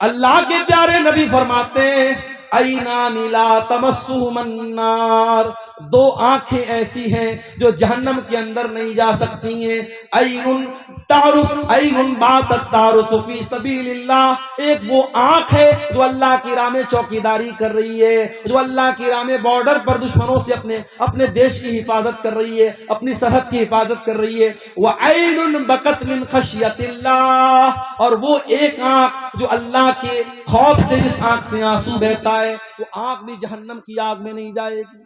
اللہ کے پیارے نبی فرماتے ہیں عینان لا تمسہما النار، دو آنکھیں ایسی ہیں جو جہنم کے اندر نہیں جا سکتی ہیں. عین باتت تحرس فی سبیل اللہ، ایک وہ آنکھ ہے جو اللہ کی راہ میں چوکیداری کر رہی ہے، جو اللہ کی راہ میں بارڈر پر دشمنوں سے اپنے دیش کی حفاظت کر رہی ہے، اپنی سرحد کی حفاظت کر رہی ہے. وعین بکت من خشیت اللہ، اور وہ ایک آنکھ جو اللہ کے خوف سے جس آنکھ سے آنسو بہتا ہے، وہ آنکھ بھی جہنم کی آگ میں نہیں جائے گی.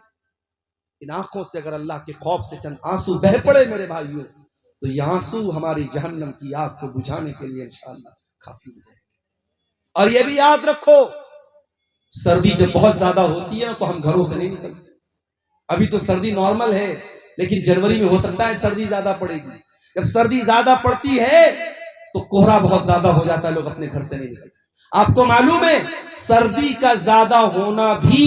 ان آنکھوں سے اگر اللہ کے خوف سے چند آنسو بہ پڑے میرے بھائیوں، تو یہ آنسو ہماری جہنم کی آگ کو بجھانے کے لیے انشاءاللہ کافی ہو جائے گا. اور یہ بھی یاد رکھو، سردی جب بہت زیادہ ہوتی ہے تو ہم گھروں سے نہیں نکلتے. ابھی تو سردی نارمل ہے، لیکن جنوری میں ہو سکتا ہے سردی زیادہ پڑے گی. جب سردی زیادہ پڑتی ہے تو کوہرا بہت زیادہ ہو جاتا ہے، لوگ اپنے گھر سے نہیں نکلتے. آپ کو معلوم ہے سردی کا زیادہ ہونا بھی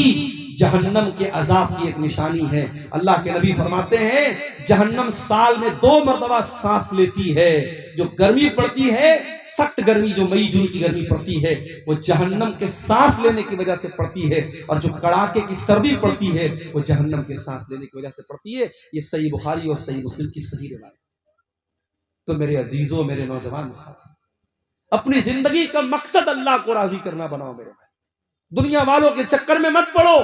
جہنم کے عذاب کی ایک نشانی ہے. اللہ کے نبی فرماتے ہیں جہنم سال میں 2 مرتبہ سانس لیتی ہے. جو گرمی پڑتی ہے، سخت گرمی جو مئی جون کی گرمی پڑتی ہے، وہ جہنم کے سانس لینے کی وجہ سے پڑتی ہے، اور جو کڑاکے کی سردی پڑتی ہے وہ جہنم کے سانس لینے کی وجہ سے پڑتی ہے. یہ صحیح بخاری اور صحیح مسلم کی صحیح روایت. تو میرے عزیزوں، میرے نوجوان ساتھی، اپنی زندگی کا مقصد اللہ کو راضی کرنا بناؤ میرے بھائی. دنیا والوں کے چکر میں مت پڑو.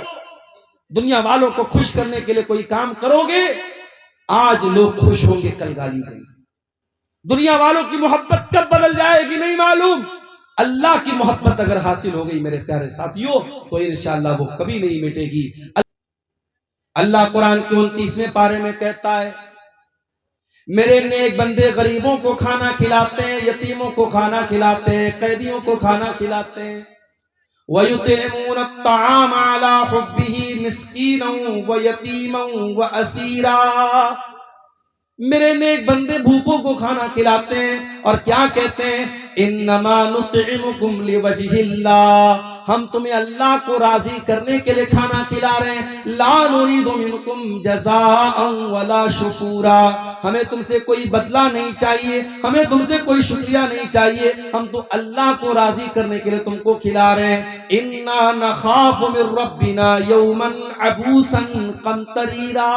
دنیا والوں کو خوش کرنے کے لیے کوئی کام کرو گے، آج لوگ خوش ہوں گے، کل گالی دیں گے. دنیا والوں کی محبت کب بدل جائے گی نہیں معلوم. اللہ کی محبت اگر حاصل ہو گئی میرے پیارے ساتھیوں تو انشاءاللہ وہ کبھی نہیں مٹے گی. اللہ قرآن کے 29ویں پارے میں کہتا ہے میرے نیک بندے غریبوں کو کھانا کھلاتے ہیں، یتیموں کو کھانا کھلاتے ہیں، قیدیوں کو کھانا کھلاتے ہیں. وَيُطْعِمُونَ الطَّعَامَ عَلَى حُبِّهِ مِسْكِينًا وَيَتِيمًا وَأَسِيرًا. میرے نیک بندے بھوکوں کو کھانا کھلاتے ہیں اور کیا کہتے ہیں انما نطعمکم لوجہ اللہ، ہم تمہیں اللہ کو راضی کرنے کے لیے کھانا کھلا رہے ہیں. لا نريد منکم جزاء ولا شکورا، ہمیں تم سے کوئی بدلہ نہیں چاہیے، ہمیں تم سے کوئی شکریہ نہیں چاہیے، ہم تو اللہ کو راضی کرنے کے لیے تم کو کھلا رہے ہیں. انا نخاف من ربنا یوما عبوسا قمطریرا،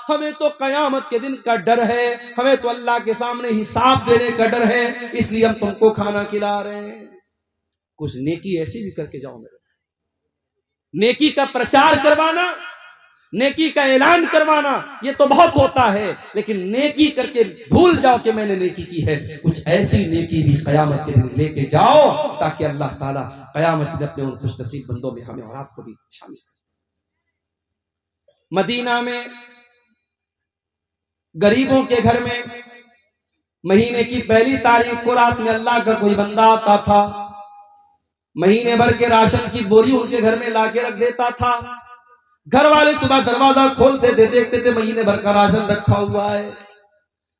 ہمیں تو قیامت کے دن کا ڈر ہے، ہمیں تو اللہ کے سامنے حساب دینے کا ڈر ہے، اس لیے ہم تم کو کھانا کھلا رہے ہیں. کچھ نیکی ایسی بھی کر کے جاؤ میرے. نیکی کا پرچار کروانا، نیکی کا اعلان کروانا یہ تو بہت ہوتا ہے، لیکن نیکی کر کے بھول جاؤ کہ میں نے نیکی کی ہے. کچھ ایسی نیکی بھی قیامت کے دن لے کے جاؤ تاکہ اللہ تعالیٰ قیامت میں اپنے ان خوش نصیب بندوں میں ہمیں اور آپ کو بھی شامل کرے. مدینہ میں غریبوں کے گھر میں مہینے کی 1 تاریخ کو رات میں اللہ کا کوئی بندہ آتا تھا، مہینے بھر کے راشن کی بوری ان کے گھر میں لا کے رکھ دیتا تھا. گھر والے صبح دروازہ کھولتے تھے، دیکھتے تھے مہینے بھر کا راشن رکھا ہوا ہے.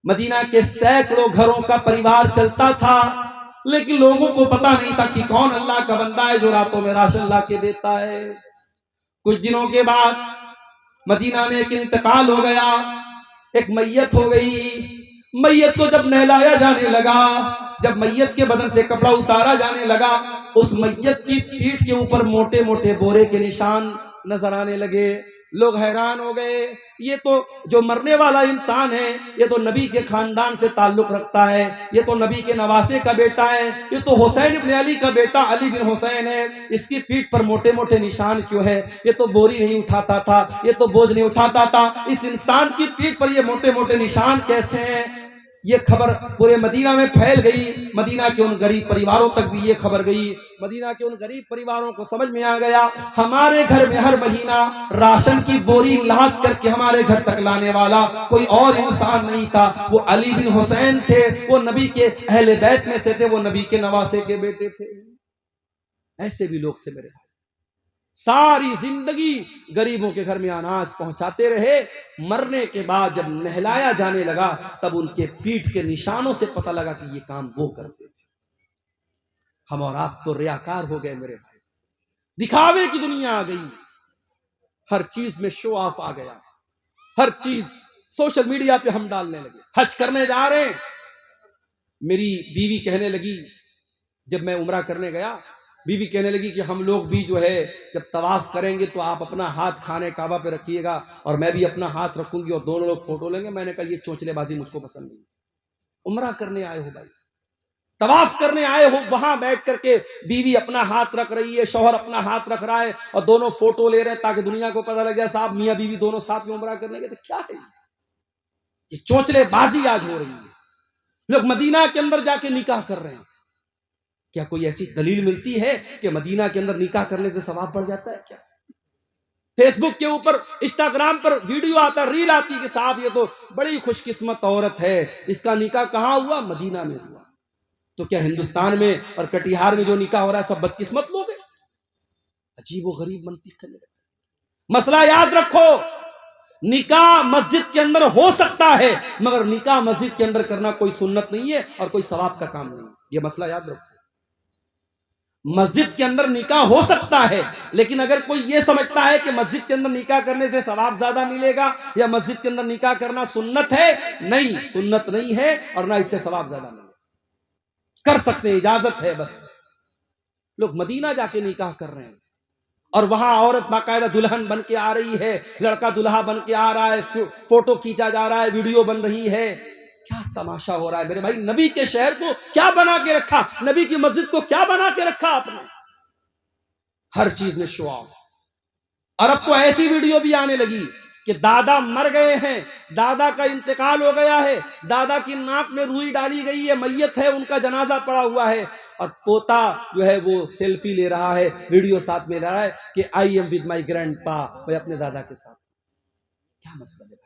مدینہ کے سینکڑوں گھروں کا پریوار چلتا تھا، لیکن لوگوں کو پتا نہیں تھا کہ کون اللہ کا بندہ ہے جو راتوں میں راشن لا کے دیتا ہے. کچھ دنوں کے بعد مدینہ میں ایک انتقال ہو گیا، ایک میت ہو گئی. میت کو جب نہلایا جانے لگا، جب میت کے بدن سے کپڑا اتارا جانے لگا، اس میت کی پیٹھ کے اوپر موٹے موٹے بورے کے نشان نظر آنے لگے. لوگ حیران ہو گئے، یہ تو جو مرنے والا انسان ہے یہ تو نبی کے خاندان سے تعلق رکھتا ہے، یہ تو نبی کے نواسے کا بیٹا ہے، یہ تو حسین ابن علی کا بیٹا علی بن حسین ہے، اس کی پیٹھ پر موٹے موٹے نشان کیوں ہے؟ یہ تو بوری نہیں اٹھاتا تھا، یہ تو بوجھ نہیں اٹھاتا تھا، اس انسان کی پیٹھ پر یہ موٹے موٹے نشان کیسے ہیں؟ یہ خبر پورے مدینہ میں پھیل گئی. مدینہ کے ان غریب پریواروں تک بھی یہ خبر گئی. مدینہ کے ان غریب پریواروں کو سمجھ میں آ گیا ہمارے گھر میں ہر مہینہ راشن کی بوری لاد کر کے ہمارے گھر تک لانے والا کوئی اور انسان نہیں تھا، وہ علی بن حسین تھے، وہ نبی کے اہل بیت میں سے تھے، وہ نبی کے نواسے کے بیٹے تھے. ایسے بھی لوگ تھے میرے بھائی، ساری زندگی غریبوں کے گھر میں اناج پہنچاتے رہے. مرنے کے بعد جب نہلایا جانے لگا تب ان کے پیٹھ کے نشانوں سے پتہ لگا کہ یہ کام وہ کرتے تھے. ہم اور آپ تو ریاکار ہو گئے میرے بھائی، دکھاوے کی دنیا آ گئی، ہر چیز میں شو آف آ گیا، ہر چیز سوشل میڈیا پہ ہم ڈالنے لگے. حج کرنے جا رہے ہیں، میری بیوی کہنے لگی جب میں عمرہ کرنے گیا بیوی کہنے لگی کہ ہم لوگ بھی جو ہے جب طواف کریں گے تو آپ اپنا ہاتھ خانے کعبہ پہ رکھیے گا اور میں بھی اپنا ہاتھ رکھوں گی اور دونوں لوگ فوٹو لیں گے. میں نے کہا یہ چونچلے بازی مجھ کو پسند نہیں. عمرہ کرنے آئے ہو بھائی, طواف کرنے آئے ہو, وہاں بیٹھ کر کے بیوی اپنا ہاتھ رکھ رہی ہے, شوہر اپنا ہاتھ رکھ رہا ہے اور دونوں فوٹو لے رہے ہیں تاکہ دنیا کو پتہ لگ جائے صاحب میاں بیوی دونوں ساتھ میں عمرہ کرنے گئے. تو کیا ہے یہ چونچلے بازی آج ہو رہی ہے. لوگ مدینہ کے اندر جا کے نکاح کر رہے ہیں. کیا کوئی ایسی دلیل ملتی ہے کہ مدینہ کے اندر نکاح کرنے سے ثواب بڑھ جاتا ہے کیا؟ فیس بک کے اوپر انسٹاگرام پر ویڈیو آتا, ریل آتی کہ صاحب یہ تو بڑی خوش قسمت عورت ہے, اس کا نکاح کہاں ہوا؟ مدینہ میں ہوا. تو کیا ہندوستان میں اور کٹیہار میں جو نکاح ہو رہا ہے سب بدقسمت لوگ ہیں؟ عجیب و غریب منطق ہے. مسئلہ یاد رکھو, نکاح مسجد کے اندر ہو سکتا ہے مگر نکاح مسجد کے اندر کرنا کوئی سنت نہیں ہے اور کوئی ثواب کا کام نہیں ہے. یہ مسئلہ یاد رکھو. مسجد کے اندر نکاح ہو سکتا ہے لیکن اگر کوئی یہ سمجھتا ہے کہ مسجد کے اندر نکاح کرنے سے ثواب زیادہ ملے گا یا مسجد کے اندر نکاح کرنا سنت ہے, نہیں, سنت نہیں ہے اور نہ اس سے ثواب زیادہ ملے گا. کر سکتے ہیں, اجازت ہے بس. لوگ مدینہ جا کے نکاح کر رہے ہیں اور وہاں عورت باقاعدہ دلہن بن کے آ رہی ہے, لڑکا دلہا بن کے آ رہا ہے, فوٹو کھینچا جا رہا ہے, ویڈیو بن رہی ہے. کیا تماشا ہو رہا ہے میرے بھائی. نبی کے شہر کو کیا بنا کے رکھا, نبی کی مسجد کو کیا بنا کے رکھا آپ نے؟ ہر چیز میں شو آف. اور اب تو ایسی ویڈیو بھی آنے لگی کہ دادا مر گئے ہیں, دادا کا انتقال ہو گیا ہے, دادا کی ناک میں روئی ڈالی گئی ہے, میت ہے, ان کا جنازہ پڑا ہوا ہے اور پوتا جو ہے وہ سیلفی لے رہا ہے, ویڈیو ساتھ میں لے رہا ہے کہ I am with my grand پا, میں اپنے دادا کے ساتھ. کیا مطلب ہے بھائی؟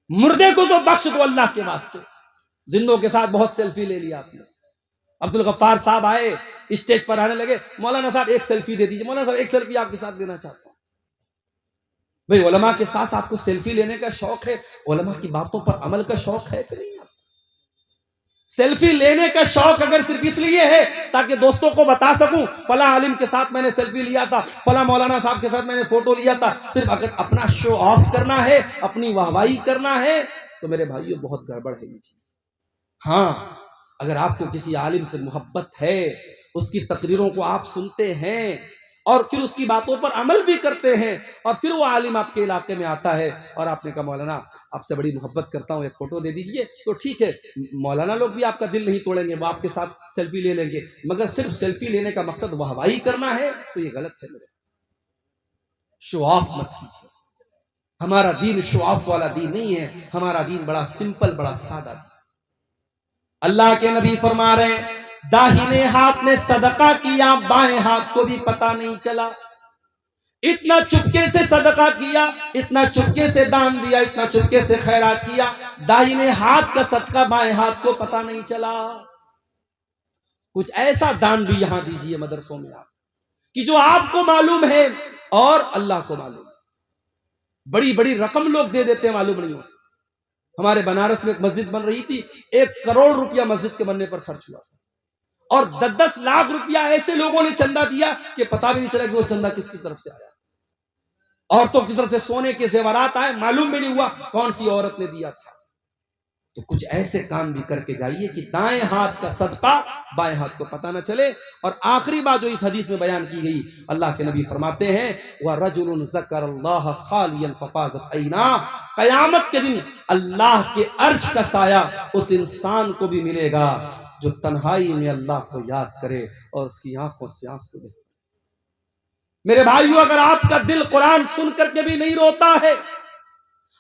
مردے کو تو بخش دو اللہ کے واسطے, زندوں کے ساتھ بہت سیلفی لے لیا آپ نے. عبد الغفار صاحب آئے, اسٹیج پر آنے لگے, مولانا صاحب ایک سیلفی دے دیجیے, مولانا صاحب ایک سیلفی آپ کے ساتھ دینا چاہتا ہوں. بھئی علماء کے ساتھ آپ کو سیلفی لینے کا شوق ہے, علماء کی باتوں پر عمل کا شوق ہے کہ نہیں؟ سیلفی لینے کا شوق اگر صرف اس لیے ہے تاکہ دوستوں کو بتا سکوں فلاں عالم کے ساتھ میں نے سیلفی لیا تھا, فلاں مولانا صاحب کے ساتھ میں نے فوٹو لیا تھا, صرف اگر اپنا شو آف کرنا ہے, اپنی واہوائی کرنا ہے, تو میرے بھائیو بہت گڑبڑ ہے یہ چیز. ہاں, اگر آپ کو کسی عالم سے محبت ہے, اس کی تقریروں کو آپ سنتے ہیں اور پھر اس کی باتوں پر عمل بھی کرتے ہیں اور پھر وہ عالم آپ کے علاقے میں آتا ہے اور آپ نے کہا مولانا آپ سے بڑی محبت کرتا ہوں, ایک فوٹو دے دیجئے, تو ٹھیک ہے, مولانا لوگ بھی آپ کا دل نہیں توڑیں گے, وہ آپ کے ساتھ سیلفی لے لیں گے. مگر صرف سیلفی لینے کا مقصد واہوائی کرنا ہے تو یہ غلط ہے. میرے شو آف مت کیجیے. ہمارا دین شو آف والا دین نہیں ہے, ہمارا دین بڑا سمپل, بڑا سادہ دین. اللہ کے نبی فرما رہے ہیں داہنے ہاتھ نے صدقہ کیا, بائیں ہاتھ کو بھی پتہ نہیں چلا. اتنا چپکے سے صدقہ کیا, اتنا چپکے سے دان دیا, اتنا چپکے سے خیرات کیا, داہنے ہاتھ کا صدقہ بائیں ہاتھ کو پتہ نہیں چلا. کچھ ایسا دان بھی یہاں دیجئے مدرسوں میں آپ کہ جو آپ کو معلوم ہے اور اللہ کو معلوم ہے. بڑی بڑی رقم لوگ دے دیتے ہیں, معلوم نہیں ہوتا. ہمارے بنارس میں ایک مسجد بن رہی تھی, 1 کروڑ روپیہ مسجد کے بننے پر خرچ ہوا اور 10-10 لاکھ روپیہ ایسے لوگوں نے چندہ دیا کہ پتہ بھی نہیں چلا کہ وہ چندہ کس کی طرف سے آیا. عورتوں کی طرف سے سونے کے زیورات آئے, معلوم بھی نہیں ہوا کون سی عورت نے دیا تھا. تو کچھ ایسے کام بھی کر کے جائیے کہ دائیں ہاتھ کا صدقہ بائیں ہاتھ کو پتہ نہ چلے. اور آخری بات جو اس حدیث میں بیان کی گئی, اللہ کے نبی فرماتے ہیں وَرَجُلٌ ذَكَرَ اللَّهَ خَالِيًا فَفَاضَتْ عَيْنَاهُ, قیامت کے دن اللہ کے عرش کا سایہ اس انسان کو بھی ملے گا جو تنہائی میں اللہ کو یاد کرے اور اس کی آنکھوں سے آنسو بہے. میرے بھائیو, اگر آپ کا دل قرآن سن کر کے بھی نہیں روتا ہے,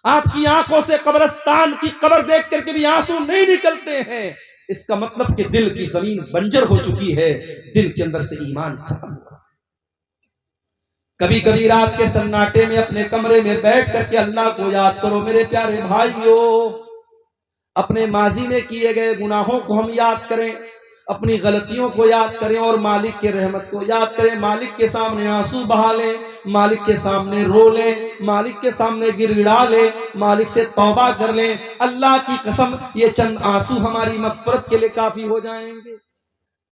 آپ کی آنکھوں سے قبرستان کی قبر دیکھ کر کے بھی آنسو نہیں نکلتے ہیں, اس کا مطلب کہ دل کی زمین بنجر ہو چکی ہے, دل کے اندر سے ایمان ختم ہوا. کبھی کبھی رات کے سناٹے میں اپنے کمرے میں بیٹھ کر کے اللہ کو یاد کرو. میرے پیارے بھائیو, اپنے ماضی میں کیے گئے گناہوں کو ہم یاد کریں, اپنی غلطیوں کو یاد کریں اور مالک کے رحمت کو یاد کریں. مالک کے سامنے آنسو بہا لیں, مالک کے سامنے رو لیں, مالک کے سامنے گر گڑا لیں, مالک سے توبہ کر لیں. اللہ کی قسم یہ چند آنسو ہماری مغفرت کے لیے کافی ہو جائیں گے.